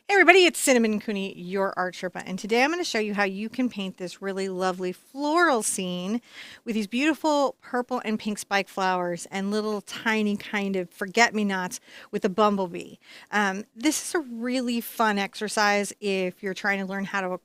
Hey everybody, it's Cinnamon Cooney, your Art Sherpa, and today I'm going to show you how you can paint this really lovely floral scene with these beautiful purple and pink spike flowers and little tiny kind of forget-me-nots with a bumblebee. This is a really fun exercise if you're trying to learn how to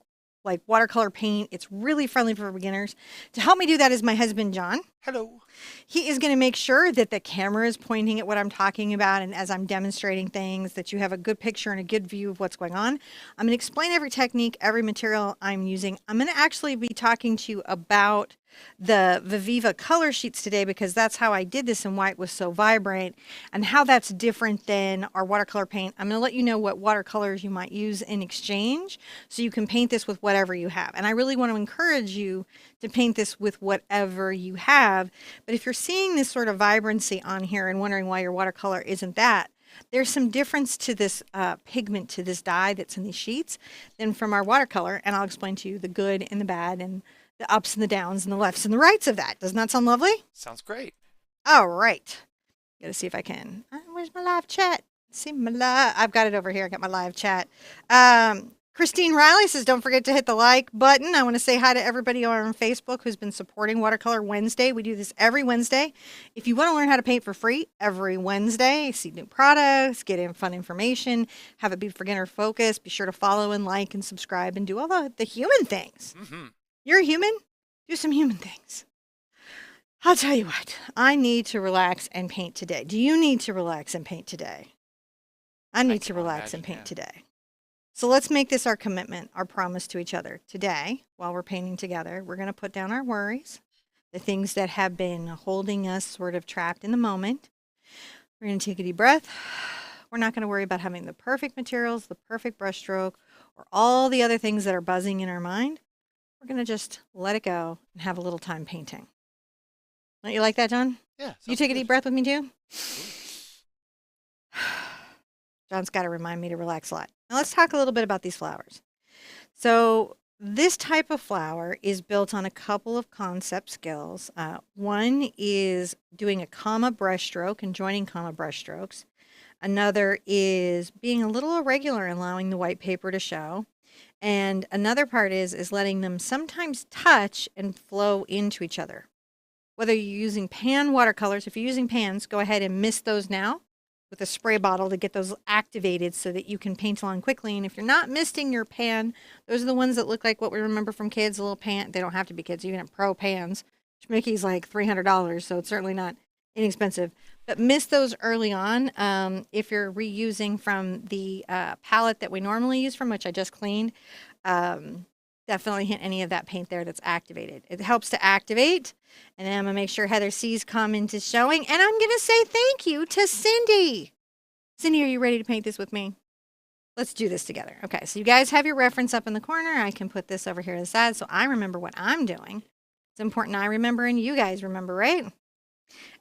watercolor paint. It's really friendly for beginners. To help me do that is my husband, John. Hello. He is going to make sure that the camera is pointing at what I'm talking about, and as I'm demonstrating things, that you have a good picture and a good view of what's going on. I'm going to explain every technique, every material I'm using. I'm going to actually be talking to you about the Viviva color sheets today because that's how I did this and why it was so vibrant and how that's different than our watercolor paint. I'm going to let you know what watercolors you might use in exchange so you can paint this with whatever you have. And I really want to encourage you to paint this with whatever you have. But if you're seeing this sort of vibrancy on here and wondering why your watercolor isn't that, there's some difference to this pigment, to this dye that's in these sheets than from our watercolor. And I'll explain to you the good and the bad and the ups and the downs and the lefts and the rights of that. Doesn't that sound lovely? Sounds great. All right. Gotta see if I can. Where's my live chat? See my live. I've got it over here. I got my live chat. Christine Riley says, don't forget to hit the like button. I want to say hi to everybody on Facebook who's been supporting Watercolor Wednesday. We do this every Wednesday. If you want to learn how to paint for free every Wednesday, see new products, get in fun information, have it be beginner focused, be sure to follow and like and subscribe and do all the human things. You're a human? Do some human things. I'll tell you what, I need to relax and paint today. Do you need to relax and paint today? I need to relax and paint today. So let's make this our commitment, our promise to each other. Today, while we're painting together, we're going to put down our worries, the things that have been holding us sort of trapped in the moment. We're going to take a deep breath. We're not going to worry about having the perfect materials, the perfect brushstroke, or all the other things that are buzzing in our mind. We're going to just let it go and have a little time painting. Don't you like that, John? Yeah. You take a deep breath with me, too? Ooh. John's got to remind me to relax a lot. Now let's talk a little bit about these flowers. So this type of flower is built on a couple of concept skills. One is doing a comma brushstroke and joining comma brushstrokes. Another is being a little irregular and allowing the white paper to show. And another part is letting them sometimes touch and flow into each other. Whether you're using pan watercolors, if you're using pans, go ahead and mist those now with a spray bottle to get those activated so that you can paint along quickly. And if you're not misting your pan, those are the ones that look like what we remember from kids, a little pan. They don't have to be kids. You can have pro pans. Schmickey's like $300, so it's certainly not inexpensive. But mist those early on. If you're reusing from the palette that we normally use from, which I just cleaned, definitely hit any of that paint there that's activated. It helps to activate. And then I'm going to make sure Heather C's comment is showing. And I'm going to say thank you to Cindy. Cindy, are you ready to paint this with me? Let's do this together. Okay, so you guys have your reference up in the corner. I can put this over here to the side so I remember what I'm doing. It's important I remember and you guys remember, right?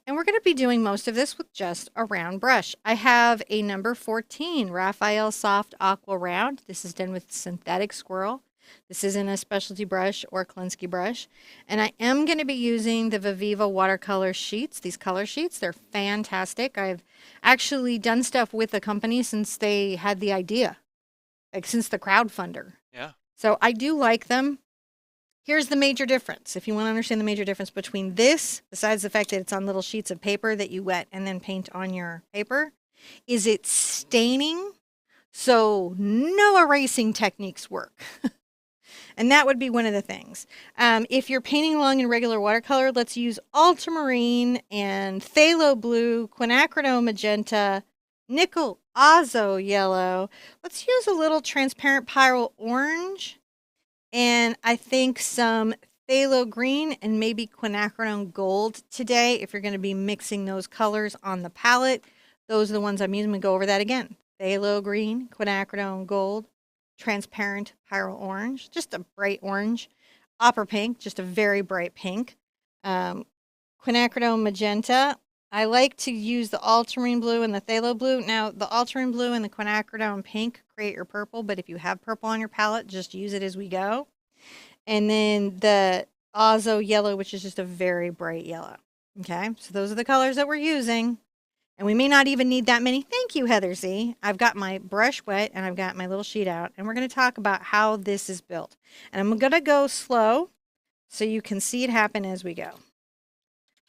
And we're going to be doing most of this with just a round brush. I have a number 14 Raphael Soft Aqua Round. This is done with synthetic squirrel. This isn't a specialty brush or Klinsky brush. And I am going to be using the Viviva watercolor sheets, these color sheets. They're fantastic. I've actually done stuff with the company since they had the idea, like since the crowdfunder. Yeah. So I do like them. Here's the major difference. If you want to understand the major difference between this, besides the fact that it's on little sheets of paper that you wet and then paint on your paper, is it's staining. So no erasing techniques work. And that would be one of the things. If you're painting along in regular watercolor, let's use Ultramarine and Phthalo Blue, Quinacridone Magenta, Nickel Azo Yellow. Let's use a little transparent Pyrrole Orange. And I think some Phthalo Green and maybe Quinacridone Gold today. If you're going to be mixing those colors on the palette, those are the ones I'm using. I'm going to go over that again. Phthalo Green, Quinacridone Gold, transparent Pyrrole Orange, just a bright orange. Opera Pink, just a very bright pink. Quinacridone Magenta. I like to use the Ultramarine Blue and the Phthalo Blue. Now, the Ultramarine Blue and the Quinacridone Pink create your purple, but if you have purple on your palette, just use it as we go. And then the Azo Yellow, which is just a very bright yellow. Okay, so those are the colors that we're using. And we may not even need that many. Thank you, Heather Z. I've got my brush wet and I've got my little sheet out. And we're going to talk about how this is built. And I'm going to go slow so you can see it happen as we go.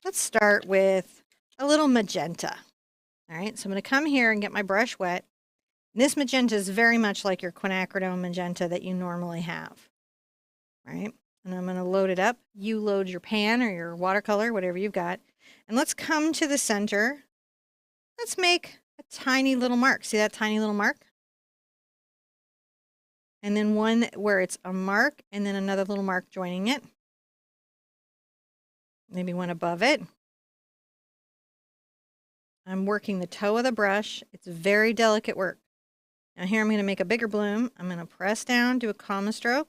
Let's start with a little magenta. All right, so I'm going to come here and get my brush wet. This magenta is very much like your Quinacridone Magenta that you normally have. Right? And I'm going to load it up. You load your pan or your watercolor, whatever you've got. And let's come to the center. Let's make a tiny little mark. See that tiny little mark? And then one where it's a mark and then another little mark joining it. Maybe one above it. I'm working the toe of the brush. It's very delicate work. Now here I'm going to make a bigger bloom. I'm going to press down, do a comma stroke.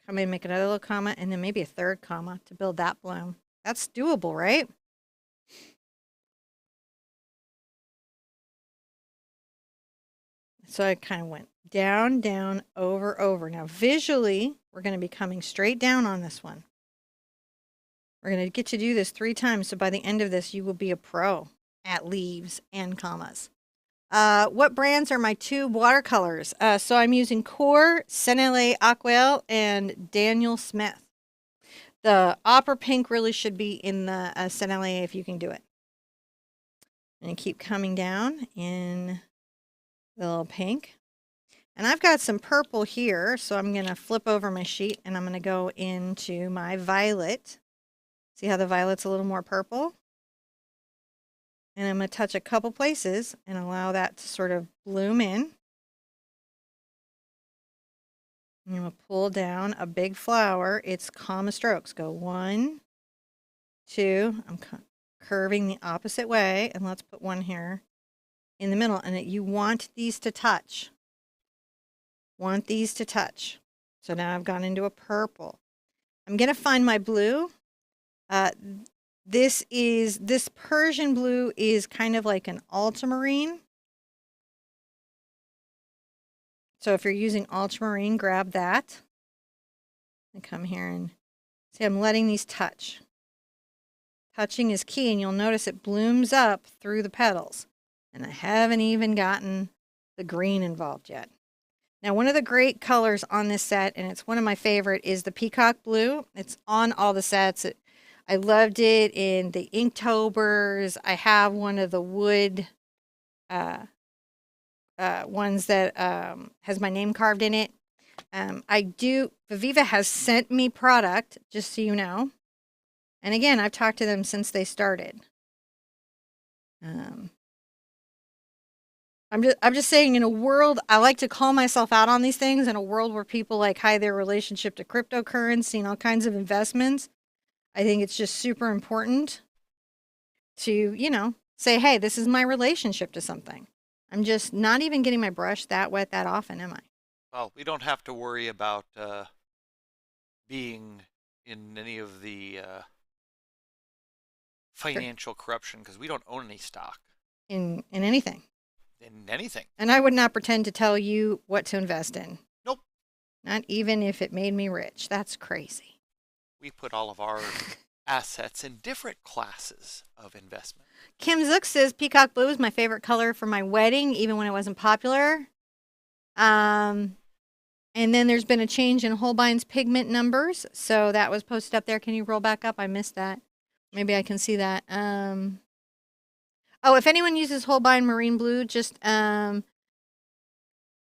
Come in, make another little comma, and then maybe a third comma to build that bloom. That's doable, right? So I kind of went down, down, over, over. Now visually, we're going to be coming straight down on this one. We're going to get to do this 3 times. So by the end of this, you will be a pro at leaves and commas. What brands are my 2 watercolors? So I'm using Core, Sennelier Aquarelle, and Daniel Smith. The opera pink really should be in the Sennelier if you can do it. And keep coming down in the little pink. And I've got some purple here, so I'm going to flip over my sheet and I'm going to go into my violet. See how the violet's a little more purple? And I'm going to touch a couple places and allow that to sort of bloom in. I'm going to pull down a big flower. It's comma strokes. Go 1, 2. I'm curving the opposite way, and let's put one here in the middle. And you want these to touch. Want these to touch. So now I've gone into a purple. I'm going to find my blue. This Persian blue is kind of like an ultramarine. So if you're using ultramarine, grab that. And come here and see, I'm letting these touch. Touching is key, and you'll notice it blooms up through the petals. And I haven't even gotten the green involved yet. Now, one of the great colors on this set, and it's one of my favorite, is the peacock blue. It's on all the sets. I loved it in the Inktober's. I have one of the wood ones that has my name carved in it. Viviva has sent me product, just so you know. And again, I've talked to them since they started. I'm just saying, in a world, I like to call myself out on these things, in a world where people like hide their relationship to cryptocurrency and all kinds of investments. I think it's just super important to, say, hey, this is my relationship to something. I'm just not even getting my brush that wet that often, am I? Well, we don't have to worry about being in any of the financial corruption because we don't own any stock. In anything. In anything. And I would not pretend to tell you what to invest in. Nope. Not even if it made me rich. That's crazy. We put all of our assets in different classes of investment. Kim Zook says peacock blue is my favorite color for my wedding, even when it wasn't popular. And then there's been a change in Holbein's pigment numbers. So that was posted up there. Can you roll back up? I missed that. Maybe I can see that. Oh, if anyone uses Holbein Marine Blue, just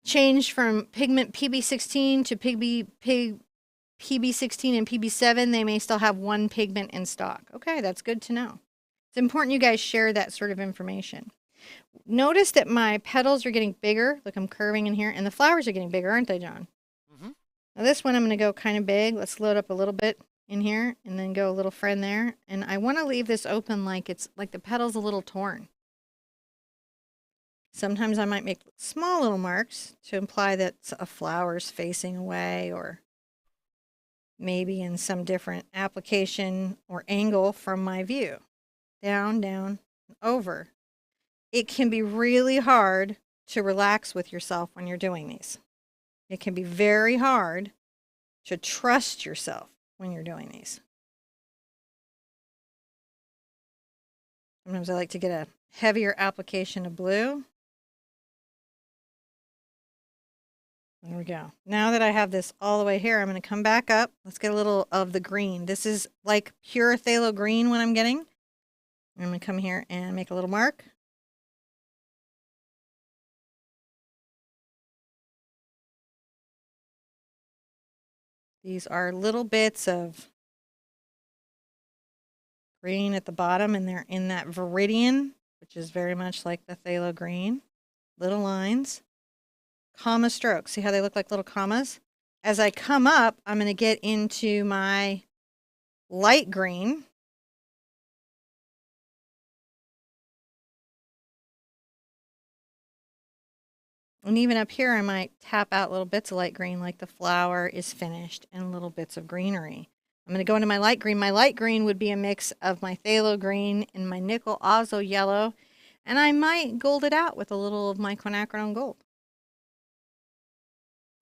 change from pigment PB16 to PB16 and PB7. They may still have one pigment in stock. Okay, that's good to know. It's important you guys share that sort of information. Notice that my petals are getting bigger. Look, I'm curving in here. And the flowers are getting bigger, aren't they, John? Mm-hmm. Now this one I'm going to go kind of big. Let's load up a little bit in here and then go a little friend there. And I want to leave this open like it's like the petal's a little torn. Sometimes I might make small little marks to imply that a flower's facing away, or maybe in some different application or angle from my view. Down, down, over. It can be really hard to relax with yourself when you're doing these. It can be very hard to trust yourself when you're doing these. Sometimes I like to get a heavier application of blue. There we go. Now that I have this all the way here, I'm going to come back up. Let's get a little of the green. This is like pure phthalo green what I'm getting. I'm going to come here and make a little mark. These are little bits of green at the bottom, and they're in that viridian, which is very much like the phthalo green. Little lines. Comma strokes. See how they look like little commas? As I come up, I'm going to get into my light green. And even up here, I might tap out little bits of light green like the flower is finished and little bits of greenery. I'm going to go into my light green. My light green would be a mix of my phthalo green and my nickel Azo Yellow. And I might gold it out with a little of my Quinacridone Gold.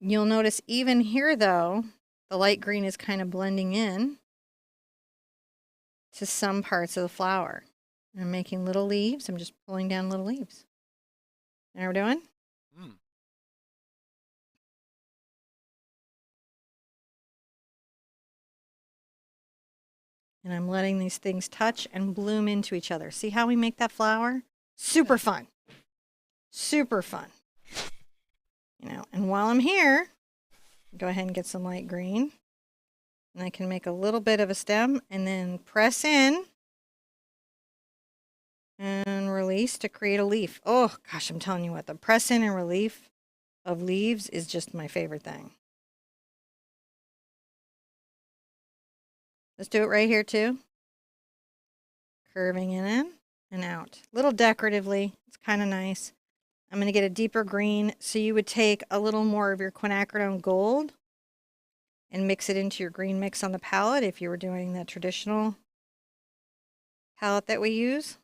You'll notice even here, though, the light green is kind of blending in to some parts of the flower. I'm making little leaves. I'm just pulling down little leaves. How we're doing? Mm. And I'm letting these things touch and bloom into each other. See how we make that flower? Super fun. Super fun. You know, and while I'm here, go ahead and get some light green. And I can make a little bit of a stem and then press in and release to create a leaf. Oh, gosh, I'm telling you what, the press in and relief of leaves is just my favorite thing. Let's do it right here, too. Curving it in and out. A little decoratively. It's kind of nice. I'm going to get a deeper green. So you would take a little more of your Quinacridone Gold and mix it into your green mix on the palette if you were doing the traditional palette that we use.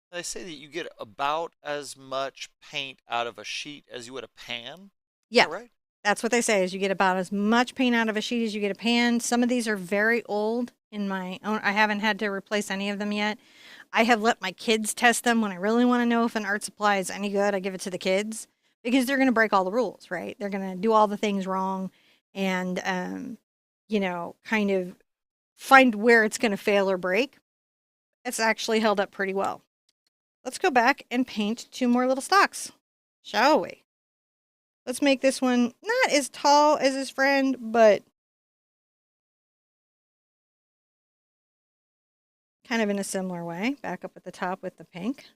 They say that you get about as much paint out of a sheet as you would a pan. Yeah, Is that right? that's what they say is you get about as much paint out of a sheet as you get a pan. Some of these are very old in my own. I haven't had to replace any of them yet. I have let my kids test them when I really want to know if an art supply is any good. I give it to the kids because they're going to break all the rules, right? They're going to do all the things wrong and, you know, kind of find where it's going to fail or break. It's actually held up pretty well. Let's go back and paint 2 more little stalks, shall we? Let's make this one not as tall as his friend, but kind of in a similar way. Back up at the top with the pink.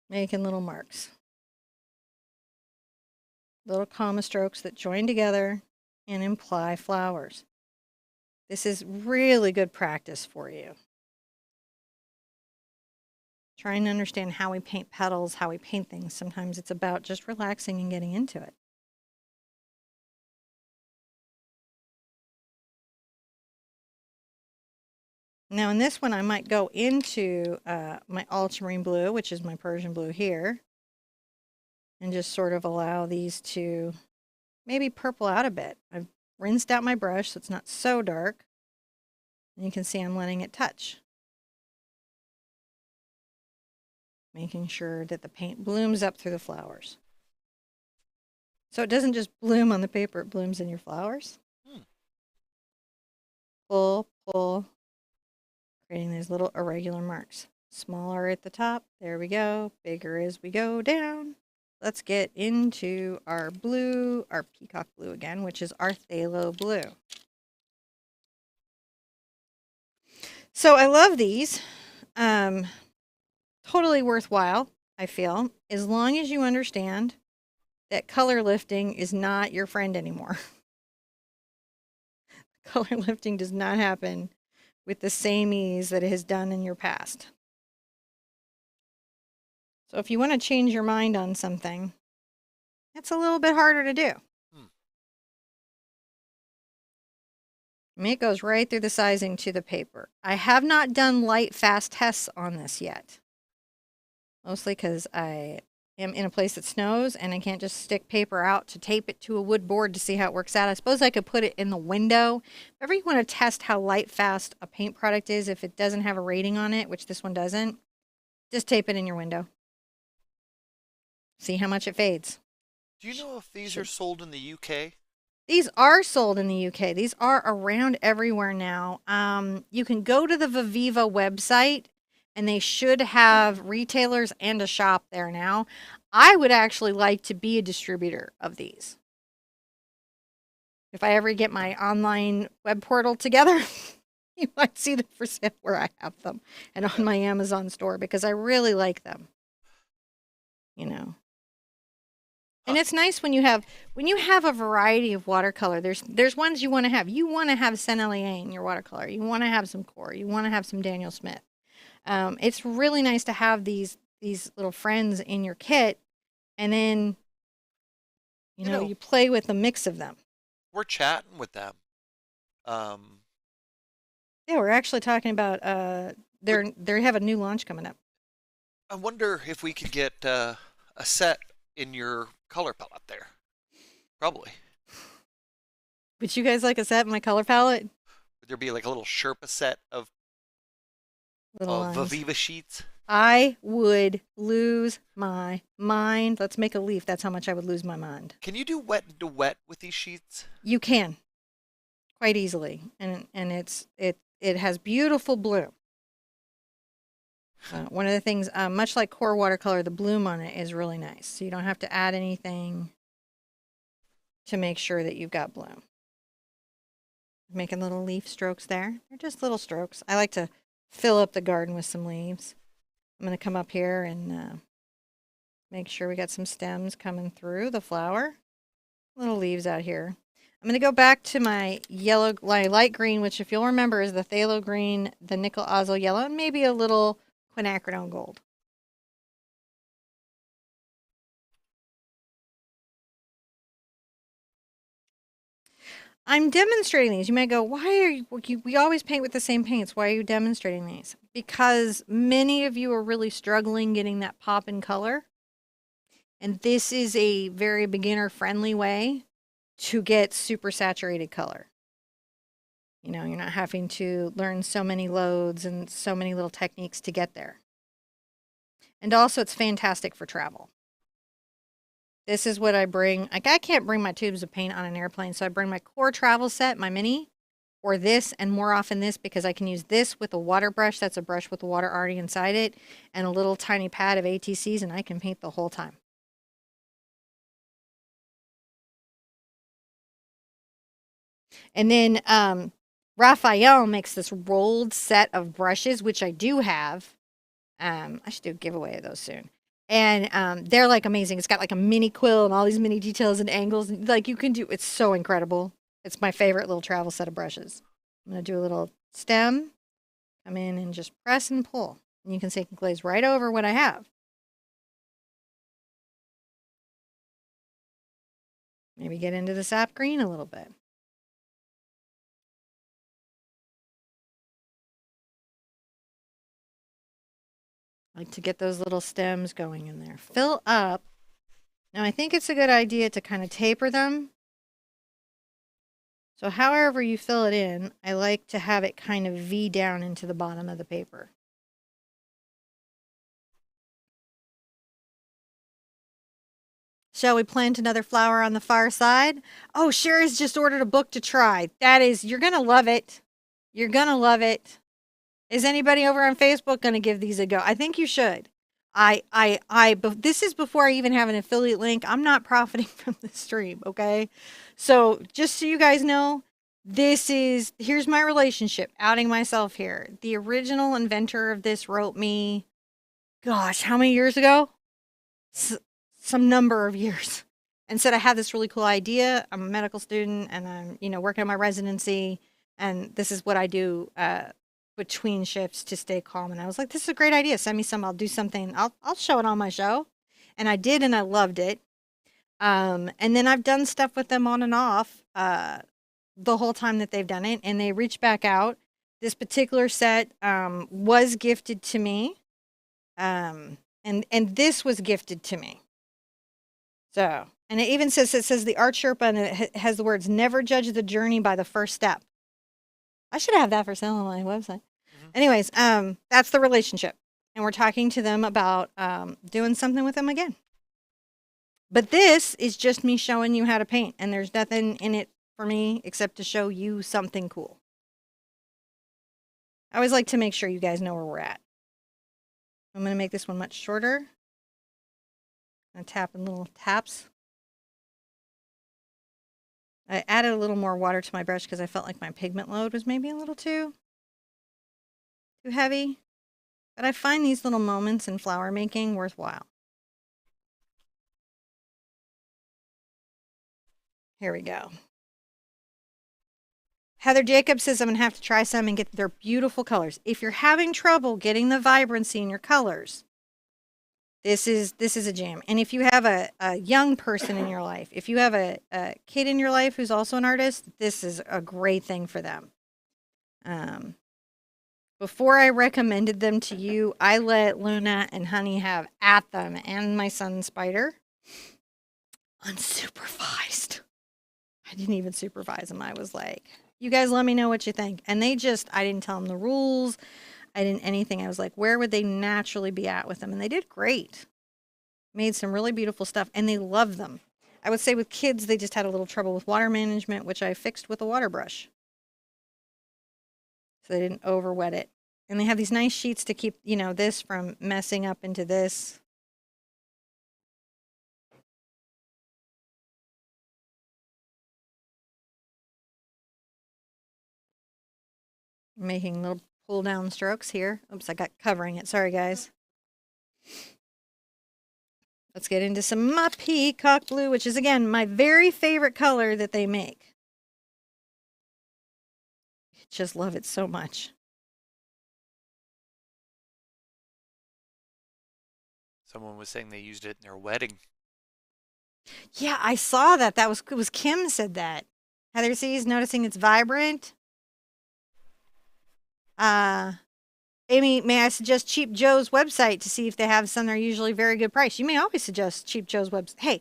Making little marks. Little comma strokes that join together and imply flowers. This is really good practice for you. Trying to understand how we paint petals, how we paint things. Sometimes it's about just relaxing and getting into it. Now in this one, I might go into my ultramarine blue, which is my Persian blue here, and just sort of allow these to maybe purple out a bit. I've rinsed out my brush so it's not so dark. And you can see I'm letting it touch. Making sure that the paint blooms up through the flowers. So it doesn't just bloom on the paper, it blooms in your flowers. Pull, pull, creating these little irregular marks. Smaller at the top, there we go. Bigger as we go down. Let's get into our blue, our peacock blue again, which is our phthalo blue. So I love these. Totally worthwhile, I feel, as long as you understand that color lifting is not your friend anymore. Color lifting does not happen with the same ease that it has done in your past. So if you want to change your mind on something, it's a little bit harder to do. I mean, it goes right through the sizing to the paper. I have not done light fast tests on this yet. Mostly because I am in a place that snows and I can't just stick paper out to tape it to a wood board to see how it works out. I suppose I could put it in the window. If ever you want to test how light fast a paint product is, if it doesn't have a rating on it, which this one doesn't, just tape it in your window. See how much it fades. Do you know if these are Should. sold in the UK? These are sold in the UK. These are around everywhere now. You can go to the Viviva website and they should have retailers and a shop there now. I would actually like to be a distributor of these. If I ever get my online web portal together, you might see them for sale where I have them and on my Amazon store because I really like them. You know. And Huh. it's nice when you have a variety of watercolor. There's ones you want to have. You want to have Sennelier in your watercolor. You want to have some Core. You want to have some Daniel Smith. It's really nice to have these little friends in your kit, and then You know, you play with a mix of them. we're chatting with them. Um, Yeah, we're actually talking about would they have a new launch coming up. I wonder if we could get a set in your color palette there. Probably. Would you guys like a set in my color palette? Would there be like a little Sherpa set Little of lines. Viviva sheets? I would lose my mind. Let's make a leaf. That's how much I would lose my mind. Can you do wet to wet with these sheets? You can quite easily, and it has beautiful bloom. One of the things, much like Core watercolor, the bloom on it is really nice. So you don't have to add anything to make sure that you've got bloom. Making little leaf strokes there. They're just little strokes. I like to fill up the garden with some leaves. I'm going to come up here and make sure we got some stems coming through the flower. Little leaves out here. I'm going to go back to my yellow, light green, which if you'll remember is the Phthalo Green, the Nickel Azo Yellow, and maybe a little Quinacridone Gold. I'm demonstrating these. You might go, why are we always paint with the same paints. Why are you demonstrating these? Because many of you are really struggling getting that pop in color. And this is a very beginner friendly way to get super saturated color. You're not having to learn so many loads and so many little techniques to get there. And also it's fantastic for travel. This is what I bring. Like I can't bring my tubes of paint on an airplane, so I bring my Core travel set, my mini, or this, and more often this because I can use this with a water brush. That's a brush with the water already inside it, and a little tiny pad of ATCs, and I can paint the whole time. And then Raphael makes this rolled set of brushes, which I do have. I should do a giveaway of those soon. And they're like amazing. It's got like a mini quill and all these mini details and angles. Like you can do, it's so incredible. It's my favorite little travel set of brushes. I'm going to do a little stem, come in and just press and pull. And you can see it can glaze right over what I have. Maybe get into the sap green a little bit. I like to get those little stems going in there. Fill up. Now I think it's a good idea to kind of taper them. So however you fill it in, I like to have it kind of V down into the bottom of the paper. Shall we plant another flower on the far side? Oh, Sherry's just ordered a book to try. You're going to love it. You're going to love it. Is anybody over on Facebook going to give these a go? I think you should. This is before I even have an affiliate link. I'm not profiting from the stream, okay? So just so you guys know, here's my relationship, outing myself here. The original inventor of this wrote me, gosh, how many years ago? Some number of years, and said I have this really cool idea. I'm a medical student and I'm, working on my residency, and this is what I do between shifts to stay calm. And I was like, this is a great idea. Send me some. I'll do something. I'll show it on my show. And I did, and I loved it. And then I've done stuff with them on and off the whole time that they've done it, and they reached back out. This particular set was gifted to me, and this was gifted to me. So, and it even says, the Art Sherpa, and it has the words, never judge the journey by the first step. I should have that for sale on my website. Mm-hmm. Anyways, that's the relationship. And we're talking to them about doing something with them again. But this is just me showing you how to paint, and there's nothing in it for me except to show you something cool. I always like to make sure you guys know where we're at. I'm going to make this one much shorter. I'm tapping little taps. I added a little more water to my brush because I felt like my pigment load was maybe a little too heavy. But I find these little moments in flower making worthwhile. Here we go. Heather Jacobs says I'm going to have to try some and get their beautiful colors. If you're having trouble getting the vibrancy in your colors, this is a jam. And if you have a young person in your life, if you have a kid in your life who's also an artist, this is a great thing for them. Before I recommended them to you, I let Luna and Honey have at them, and my son Spider, unsupervised. I didn't even supervise them. I was like, you guys let me know what you think. And they just, I didn't tell them the rules. I didn't anything. I was like, where would they naturally be at with them? And they did great. Made some really beautiful stuff, and they love them. I would say with kids, they just had a little trouble with water management, which I fixed with a water brush. So they didn't over wet it. And they have these nice sheets to keep, you know, this from messing up into this. Making little pull down strokes here. Oops, I got covering it. Sorry, guys. Let's get into some peacock blue, which is, again, my very favorite color that they make. I just love it so much. Someone was saying they used it in their wedding. Yeah, I saw that. It was Kim said that. Heather sees, noticing it's vibrant. Amy, may I suggest Cheap Joe's website to see if they have some that are usually very good price? You may always suggest Cheap Joe's website. Hey,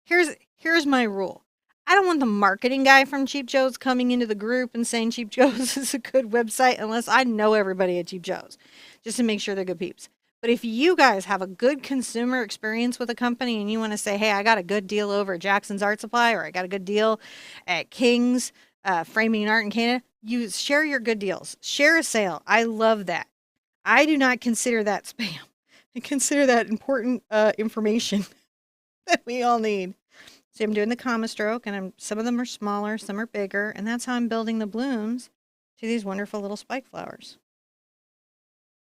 here's my rule. I don't want the marketing guy from Cheap Joe's coming into the group and saying Cheap Joe's is a good website unless I know everybody at Cheap Joe's, just to make sure they're good peeps. But if you guys have a good consumer experience with a company and you want to say, hey, I got a good deal over at Jackson's Art Supply, or I got a good deal at King's Framing and Art in Canada, you share your good deals. Share a sale. I love that. I do not consider that spam. I consider that important information that we all need. See, I'm doing the comma stroke, and some of them are smaller, some are bigger, and that's how I'm building the blooms to these wonderful little spike flowers.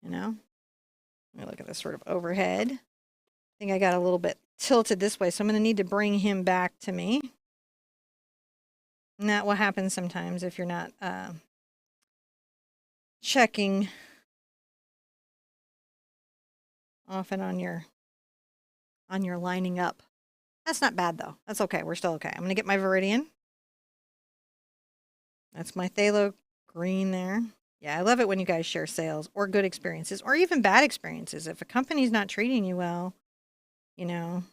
You know? Let me look at this sort of overhead. I think I got a little bit tilted this way, so I'm going to need to bring him back to me. And that will happen sometimes if you're not checking often on your lining up. That's not bad though. That's okay. We're still okay. I'm going to get my Viridian. That's my Phthalo Green there. Yeah, I love it when you guys share sales or good experiences or even bad experiences. If a company's not treating you well, you know,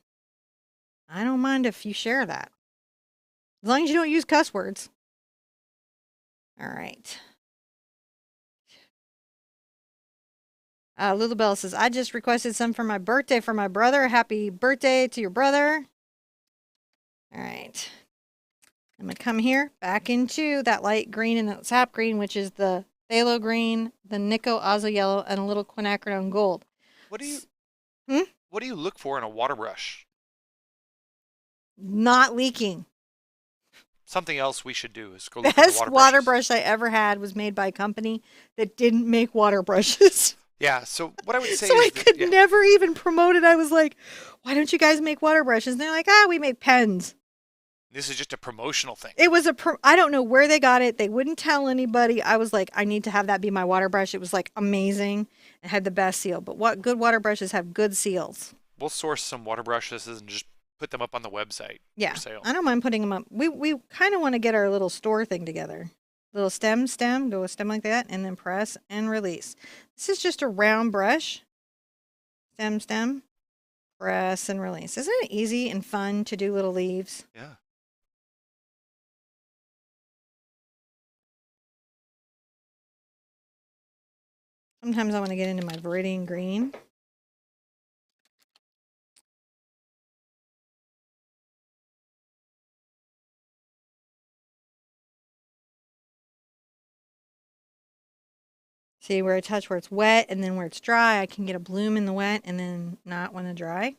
I don't mind if you share that. As long as you don't use cuss words. All right. Lulabelle says, I just requested some for my birthday for my brother. Happy birthday to your brother. All right. I'm going to come here back into that light green and the sap green, which is the Phthalo Green, the Nico Azo Yellow, and a little Quinacridone Gold. What do you look for in a water brush? Not leaking. Something else we should do is go look Best at the water brush I ever had was made by a company that didn't make water brushes. Yeah, so what I would say so is I could never even promote it. I was like, why don't you guys make water brushes? And they're like, we make pens. This is just a promotional thing. It was I don't know where they got it. They wouldn't tell anybody. I was like, I need to have that be my water brush. It was like amazing. It had the best seal. But what good water brushes have good seals? We'll source some water brushes and just put them up on the website for sale. I don't mind putting them up. We kind of want to get our little store thing together. Little stem, do a stem like that, and then press and release. This is just a round brush. Stem, Press and release. Isn't it easy and fun to do little leaves? Yeah. Sometimes I want to get into my Viridian green. See where I touch where it's wet and then where it's dry, I can get a bloom in the wet and then not when it's dry.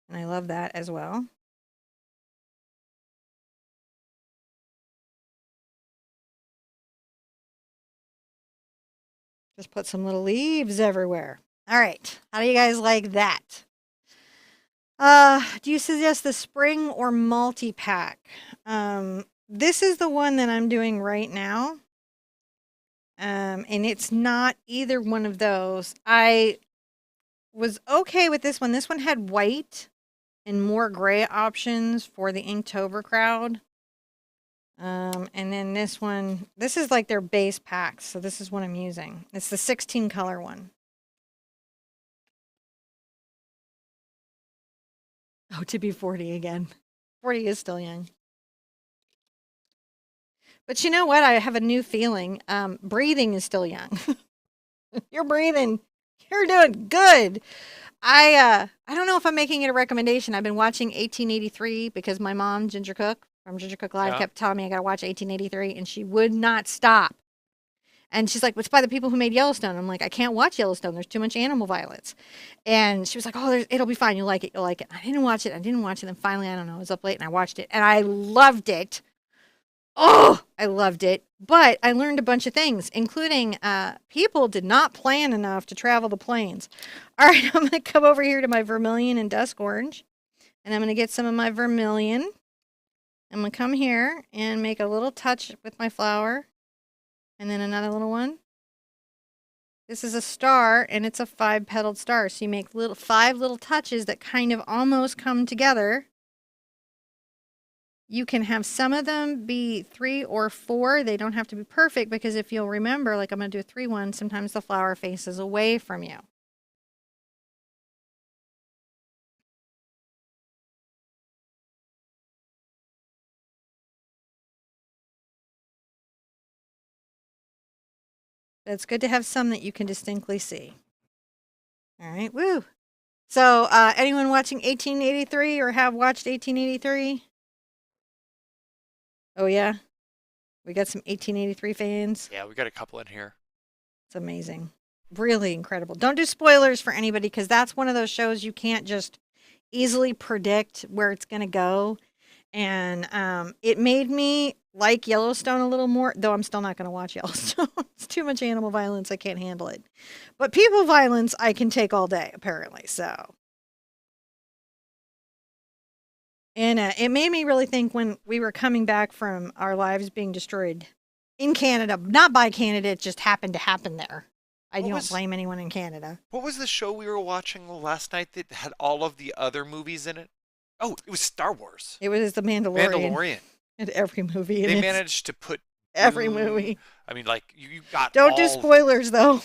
And I love that as well. Just put some little leaves everywhere. All right. How do you guys like that? Do you suggest the spring or multi-pack? This is the one that I'm doing right now. And it's not either one of those. I was okay with this one. This one had white and more gray options for the Inktober crowd. And then this one, this is like their base packs. So this is what I'm using. It's the 16 color one. Oh, to be 40 again. 40 is still young. But you know what? I have a new feeling. Breathing is still young. You're breathing. You're doing good. I don't know if I'm making it a recommendation. I've been watching 1883 because my mom, Ginger Cook from Ginger Cook Live, kept telling me I gotta watch 1883, and she would not stop. And she's like, "It's by the people who made Yellowstone." I'm like, "I can't watch Yellowstone. There's too much animal violence." And she was like, "Oh, it'll be fine. You'll like it. You'll like it." I didn't watch it. And finally, I don't know, I was up late and I watched it, and I loved it. Oh, I loved it. But I learned a bunch of things, including people did not plan enough to travel the plains. All right, I'm going to come over here to my vermilion and dusk orange, and I'm going to get some of my vermilion. I'm going to come here and make a little touch with my flower, and then another little one. This is a star, and it's a 5-petaled star. So you make 5 little touches that kind of almost come together. You can have some of them be 3 or 4. They don't have to be perfect because if you'll remember, like I'm going to do a 3 one, sometimes the flower faces away from you. It's good to have some that you can distinctly see. All right, woo. So anyone watching 1883 or have watched 1883? Oh, yeah? We got some 1883 fans. Yeah, we got a couple in here. It's amazing. Really incredible. Don't do spoilers for anybody because that's one of those shows you can't just easily predict where it's going to go. And it made me like Yellowstone a little more, though I'm still not going to watch Yellowstone. It's too much animal violence. I can't handle it. But people violence I can take all day, apparently. So. And it made me really think when we were coming back from our lives being destroyed in Canada, not by Canada, it just happened to happen there. I don't blame anyone in Canada. What was the show we were watching last night that had all of the other movies in it? Oh, it was Star Wars. It was The Mandalorian. Mandalorian. And every movie. They managed to put every movie. I mean, like you got. Don't do spoilers though.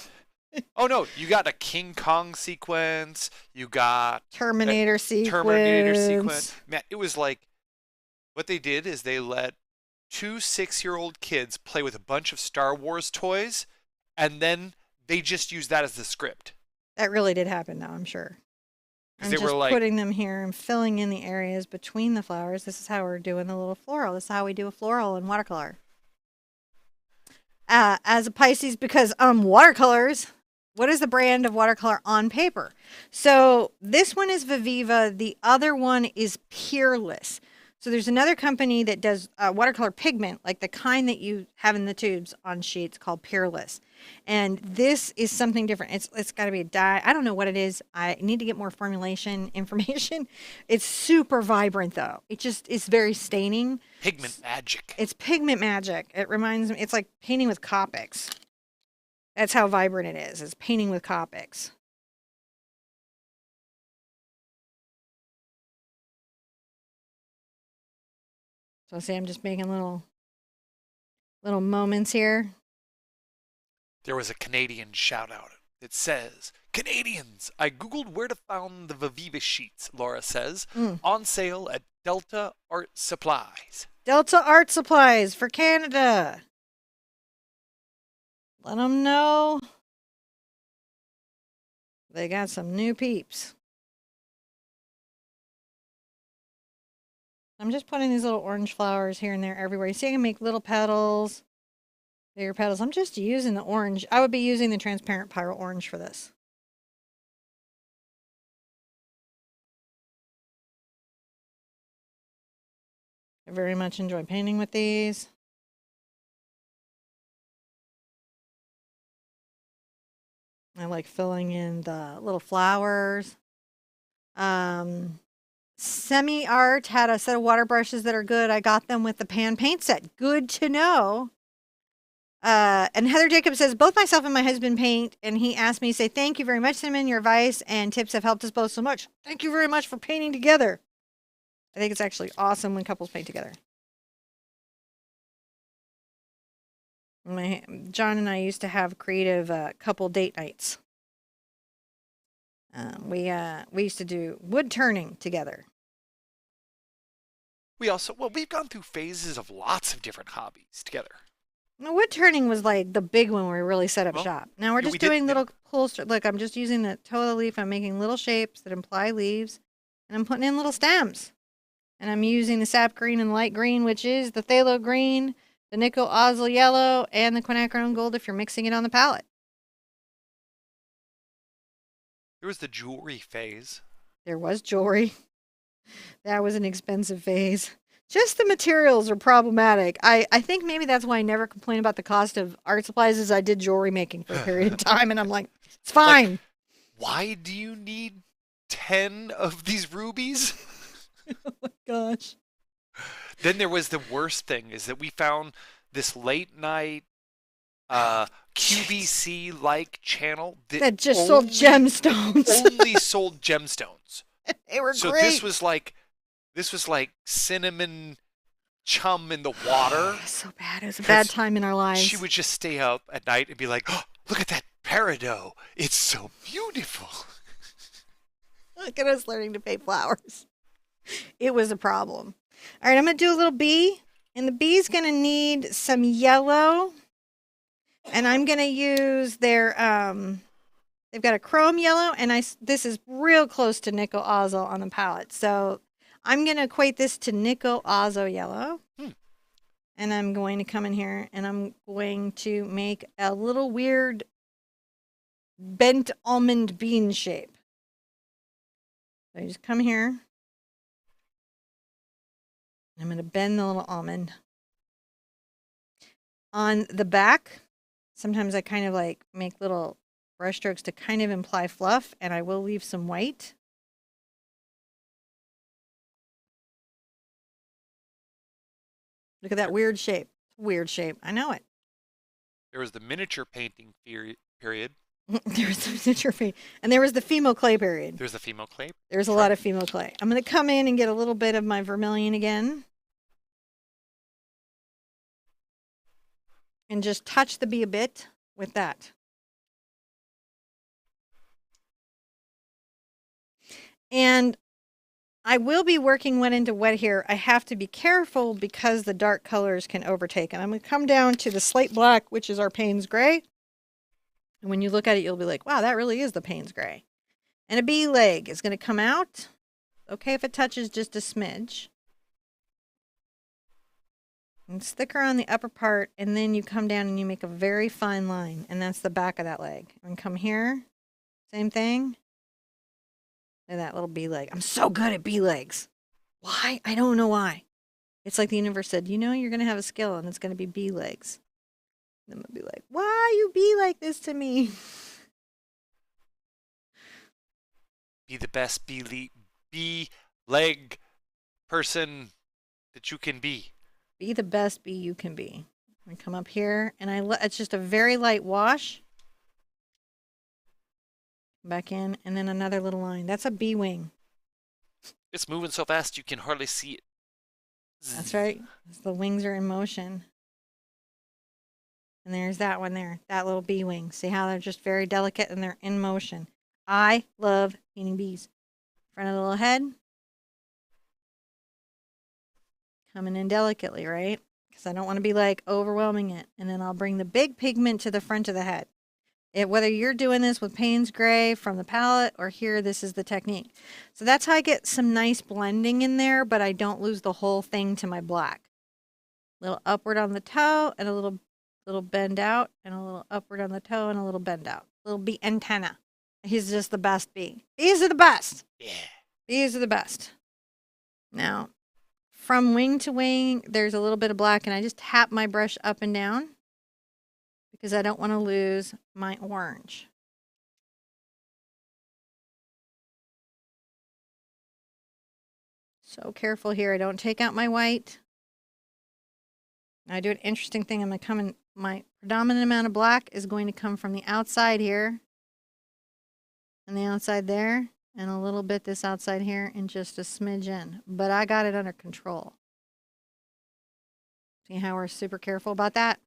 Oh no, you got a King Kong sequence. You got Terminator sequence. Man, it was like what they did is they let 2 6-year-old kids play with a bunch of Star Wars toys, and then they just used that as the script. That really did happen, though, I'm sure. I'm they just were like, putting them here and filling in the areas between the flowers. This is how we're doing the little floral. This is how we do a floral in watercolor. As a Pisces, because watercolors. What is the brand of watercolor on paper? So this one is Viviva. The other one is Peerless. So there's another company that does watercolor pigment, like the kind that you have in the tubes on sheets, called Peerless. And this is something different. It's got to be a dye. I don't know what it is. I need to get more formulation information. It's super vibrant, though. It just is very staining. Pigment magic. It's pigment magic. It reminds me, it's like painting with Copics. That's how vibrant it is. It's painting with Copics. So see, I'm just making little moments here. There was a Canadian shout out. It says, Canadians, I googled where to find the Viviva sheets, Laura says. Mm. On sale at Delta Art Supplies. Delta Art Supplies for Canada. Let them know they got some new peeps. I'm just putting these little orange flowers here and there everywhere. You see I can make little petals, bigger petals. I'm just using the orange. I would be using the transparent Pyrrole orange for this. I very much enjoy painting with these. I like filling in the little flowers. Semi Art had a set of water brushes that are good. I got them with the pan paint set. Good to know. And Heather Jacob says, both myself and my husband paint, and he asked me to say, thank you very much, Cinnamon. Your advice and tips have helped us both so much. Thank you very much for painting together. I think it's actually awesome when couples paint together. John and I used to have creative couple date nights. We used to do wood turning together. We've gone through phases of lots of different hobbies together. Now, wood turning was like the big one where we really set up shop. Now we're just doing little cool, look, I'm just using the toe of the leaf. I'm making little shapes that imply leaves, and I'm putting in little stems. And I'm using the sap green and light green, which is the Phthalo Green, the nickel Azo Yellow, and the Quinacridone Gold if you're mixing it on the palette. There was the jewelry phase. There was jewelry. That was an expensive phase. Just the materials are problematic. I think maybe that's why I never complain about the cost of art supplies is I did jewelry making for a period of time, and I'm like, it's fine. Like, why do you need 10 of these rubies? Oh my gosh. Then there was the worst thing is that we found this late night QVC-like channel that just sold gemstones. Only sold gemstones. They were so great. This was like cinnamon chum in the water. So bad. It was a bad time in our lives. She would just stay up at night and be like, oh, look at that peridot. It's so beautiful. Look at us learning to paint flowers. It was a problem. All right, I'm going to do a little bee. And the bee's going to need some yellow. And I'm going to use their, they've got a chrome yellow. And this is real close to nickel Azo on the palette. So I'm going to equate this to nickel Azo Yellow. And I'm going to come in here and I'm going to make a little weird bent almond bean shape. So you just come here. I'm going to bend the little almond. On the back, sometimes I kind of like make little brush strokes to kind of imply fluff, and I will leave some white. Look at that weird shape. Weird shape. I know it. There was the miniature painting period. There was the miniature paint. And there was the phimo clay period. There's the phimo clay. There's a lot of phimo clay. I'm going to come in and get a little bit of my vermilion again. And just touch the bee a bit with that. And I will be working wet into wet here. I have to be careful because the dark colors can overtake. And I'm going to come down to the slate black, which is our Payne's gray. And when you look at it, you'll be like, wow, that really is the Payne's gray. And a bee leg is going to come out. Okay if it touches just a smidge. And it's thicker on the upper part, and then you come down and you make a very fine line, and that's the back of that leg. And come here, same thing. And that little bee leg. I'm so good at bee legs. Why? I don't know why. It's like the universe said, you know, you're going to have a skill, and it's going to be bee legs. And I'm going to be like, why you be like this to me? Be the best bee leg person that you can be. Be the best bee you can be. I come up here, and it's just a very light wash. Back in, and then another little line. That's a bee wing. It's moving so fast you can hardly see it. That's right. The wings are in motion. And there's that one there, that little bee wing. See how they're just very delicate and they're in motion. I love painting bees. Front of the little head. Coming in delicately, right? Because I don't want to be like overwhelming it. And then I'll bring the big pigment to the front of the head. Whether you're doing this with Payne's Gray from the palette or here, this is the technique. So that's how I get some nice blending in there, but I don't lose the whole thing to my black. Little upward on the toe and a little bend out and a little upward on the toe and a little bend out. Little bee antenna. He's just the best bee. Bees are the best. Yeah. Bees are the best. Now, from wing to wing, there's a little bit of black, and I just tap my brush up and down because I don't want to lose my orange. So careful here. I don't take out my white. Now I do an interesting thing. I'm going to come in, my predominant amount of black is going to come from the outside here and the outside there and a little bit this outside here and just a smidge in. But I got it under control. See how we're super careful about that?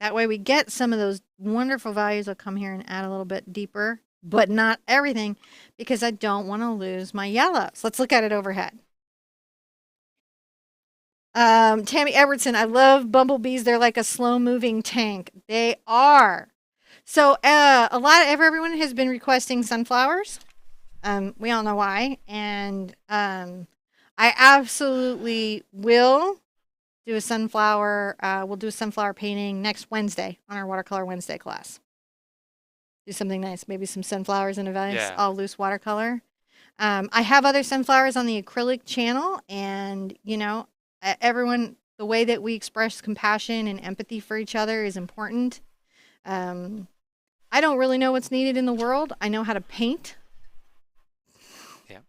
That way we get some of those wonderful values. I'll come here and add a little bit deeper, but not everything because I don't want to lose my yellows. Let's look at it overhead. Tammy Edwardson, I love bumblebees. They're like a slow-moving tank. They are. So everyone has been requesting sunflowers. We all know why. And I absolutely will do a sunflower. We'll do a sunflower painting next Wednesday on our Watercolor Wednesday class. Do something nice. Maybe some sunflowers in a nice all loose watercolor. I have other sunflowers on the acrylic channel. And, you know, everyone, the way that we express compassion and empathy for each other is important. I don't really know what's needed in the world. I know how to paint. Yeah.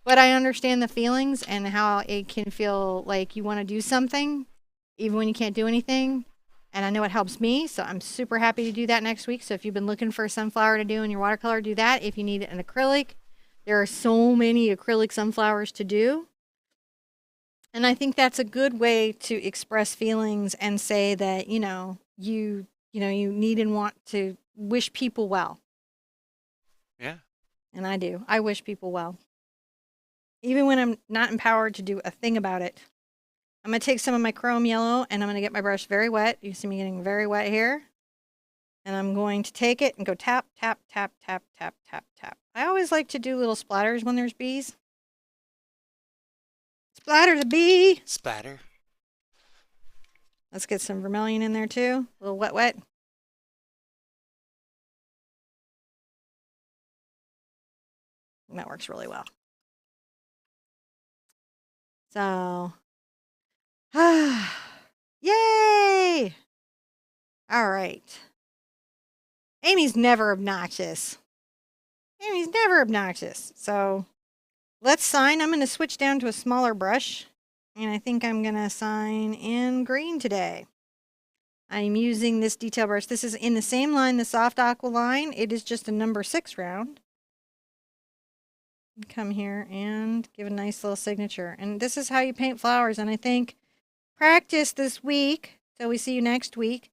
But I understand the feelings and how it can feel like you want to do something, even when you can't do anything. And I know it helps me, so I'm super happy to do that next week. So if you've been looking for a sunflower to do in your watercolor, do that. If you need an acrylic, there are so many acrylic sunflowers to do. And I think that's a good way to express feelings and say that, you need and want to wish people well. Yeah. And I do. I wish people well. Even when I'm not empowered to do a thing about it. I'm going to take some of my chrome yellow and I'm going to get my brush very wet. You see me getting very wet here. And I'm going to take it and go tap, tap, tap, tap, tap, tap, tap. I always like to do little splatters when there's bees. Splatter the bee. Splatter. Let's get some vermilion in there too. A little wet, wet. And that works really well. So, yay! All right. Amy's never obnoxious. Amy's never obnoxious. So, let's sign. I'm going to switch down to a smaller brush. And I think I'm going to sign in green today. I'm using this detail brush. This is in the same line, the soft aqua line. It is just a number 6 round. Come here and give a nice little signature. And this is how you paint flowers. And I think practice this week, so we see you next week,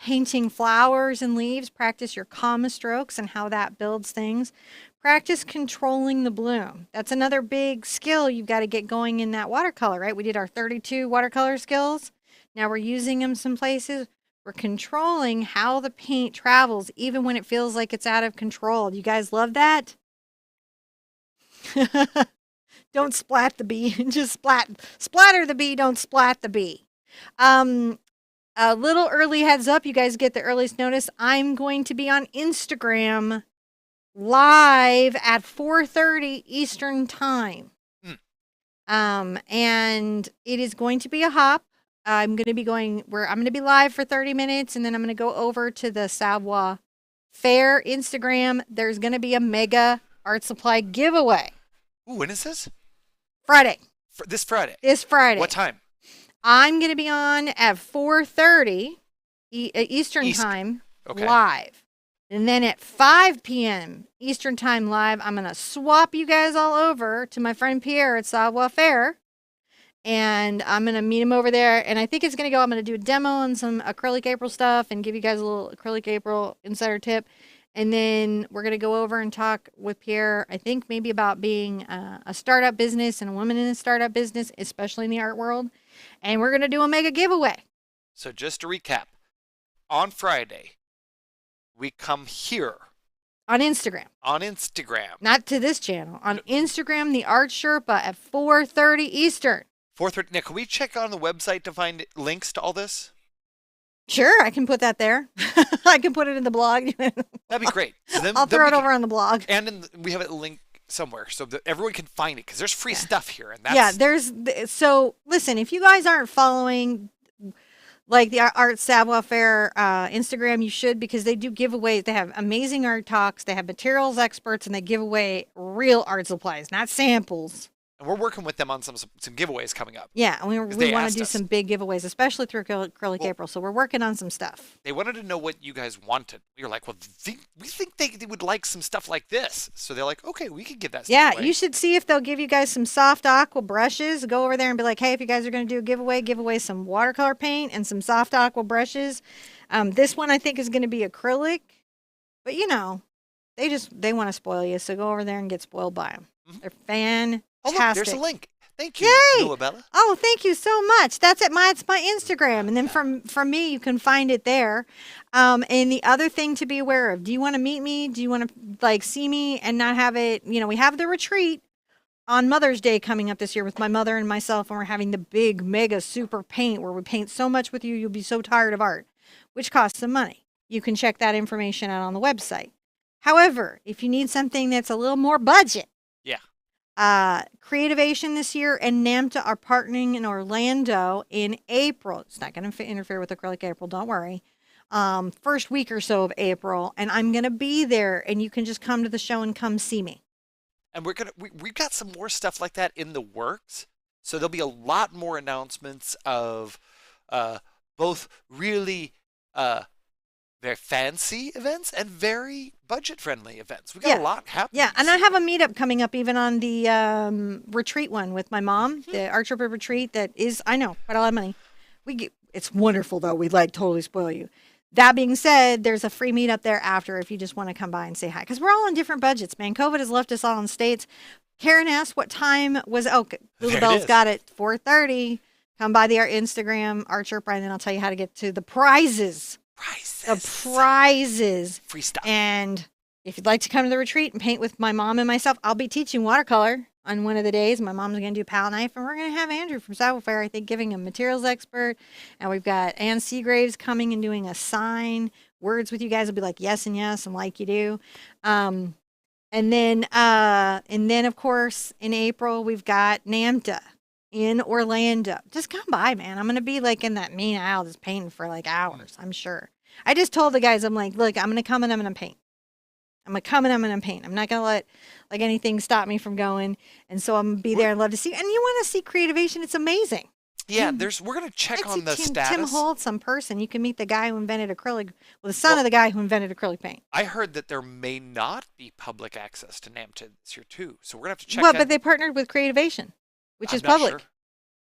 painting flowers and leaves. Practice your comma strokes and how that builds things. Practice controlling the bloom. That's another big skill you've got to get going in that watercolor, right? We did our 32 watercolor skills. Now we're using them some places. We're controlling how the paint travels, even when it feels like it's out of control. You guys love that? Don't splat the bee. Just splatter the bee. Don't splat the bee. A little early heads up. You guys get the earliest notice. I'm going to be on Instagram live at 4:30 Eastern time. And it is going to be a hop. I'm going to be live for 30 minutes and then I'm going to go over to the Savoie Fair Instagram. There's going to be a mega art supply giveaway. Ooh, when is this? Friday. This Friday. This Friday. What time? I'm going to be on at 4:30 Eastern time live. And then at 5 p.m. Eastern time live, I'm going to swap you guys all over to my friend Pierre at Savoie Fair. and I'm going to meet him over there. And I think it's going to go, I'm going to do a demo on some acrylic April stuff and give you guys a little acrylic April insider tip. And then we're going to go over and talk with Pierre, I think maybe about being a startup business and a woman in a startup business, especially in the art world. And we're going to do a mega giveaway. So just to recap, on Friday, we come here. On Instagram. On Instagram. Not to this channel. On Instagram, the Art Sherpa at 4:30 Eastern. 4:30. Now, can we check on the website to find links to all this? Sure, I can put that there. I can put it in the blog. That'd be great. So I'll throw it over on the blog. And we have a link somewhere so that everyone can find it because there's free stuff here. And that's... So listen, if you guys aren't following like the Art Savoir Faire Instagram, you should, because they do giveaways. They have amazing art talks. They have materials experts, and they give away real art supplies, not samples. And we're working with them on some giveaways coming up. Yeah, and we want to do some big giveaways, especially through Acrylic April. So we're working on some stuff. They wanted to know what you guys wanted. We were like, well, we think they would like some stuff like this. So they're like, okay, we can give that stuff away. You should see if they'll give you guys some soft aqua brushes. Go over there and be like, hey, if you guys are going to do a giveaway, give away some watercolor paint and some soft aqua brushes. This one I think is going to be acrylic. But, you know, they want to spoil you. So go over there and get spoiled by them. Mm-hmm. They're fantastic. Oh, look, there's a link. Thank you, Luabella. Oh, thank you so much. That's at it's my Instagram. And then from me, you can find it there. And the other thing to be aware of, do you want to meet me? Do you want to see me and not have it, we have the retreat on Mother's Day coming up this year with my mother and myself, and we're having the big mega super paint where we paint so much with you, you'll be so tired of art, which costs some money. You can check that information out on the website. However, if you need something that's a little more budget, Creativation this year and NAMTA are partnering in Orlando in April. It's not going to interfere with Acrylic April, don't worry. First week or so of April, and I'm going to be there, and you can just come to the show and come see me. And we've got some more stuff like that in the works. So there'll be a lot more announcements of both really very fancy events and very budget-friendly events. We got a lot happening. Yeah, and I have a meetup coming up even on the retreat one with my mom, the Art Sherpa retreat that is, I know, quite a lot of money. It's wonderful, though. We'd totally spoil you. That being said, there's a free meetup there after if you just want to come by and say hi. Because we're all on different budgets, man. COVID has left us all in states. Karen asked what time was, Lulabelle's got it, 4:30. Come by our Instagram, Art Sherpa, and then I'll tell you how to get to the prizes. The prizes. Free stuff. And if you'd like to come to the retreat and paint with my mom and myself, I'll be teaching watercolor on one of the days. My mom's going to do palette knife, and we're going to have Andrew from Savoir Faire, I think, giving a materials expert. And we've got Ann Seagraves coming and doing a sign. Words with you guys will be like yes and yes and like you do. And then, of course, in April, we've got NAMTA in Orlando. Just come by, man. I'm going to be in that mean aisle just painting for hours, I'm sure. I just told the guys, I'm like, look, I'm going to come and I'm going to paint. I'm going to come and I'm going to paint. I'm not going to let anything stop me from going. And so I'm going to be there and love to see. And you want to see Creativation. It's amazing. Yeah, we're going to check on the status. Tim Holt, some person. You can meet the guy who invented acrylic, the son of the guy who invented acrylic paint. I heard that there may not be public access to NAMTA this year, too. So we're going to have to check but they partnered with Creativation, which is public. Sure.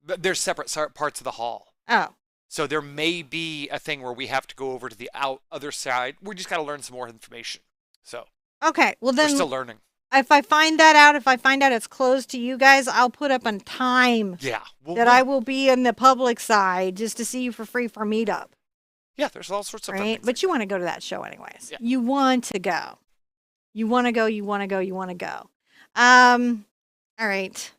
But there's separate parts of the hall. Oh. So there may be a thing where we have to go over to the other side. We just got to learn some more information. So okay, well then we're still learning. If I find that out, if I find out it's closed to you guys, I'll put up a time. Yeah, I will be in the public side just to see you for free for meetup. Yeah, there's all sorts of things. But you want to go to that show anyways. Yeah. You want to go. You want to go. You want to go. You want to go. All right.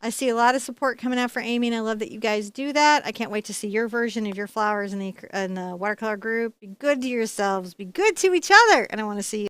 I see a lot of support coming out for Amy, and I love that you guys do that. I can't wait to see your version of your flowers in the watercolor group. Be good to yourselves. Be good to each other. And I want to see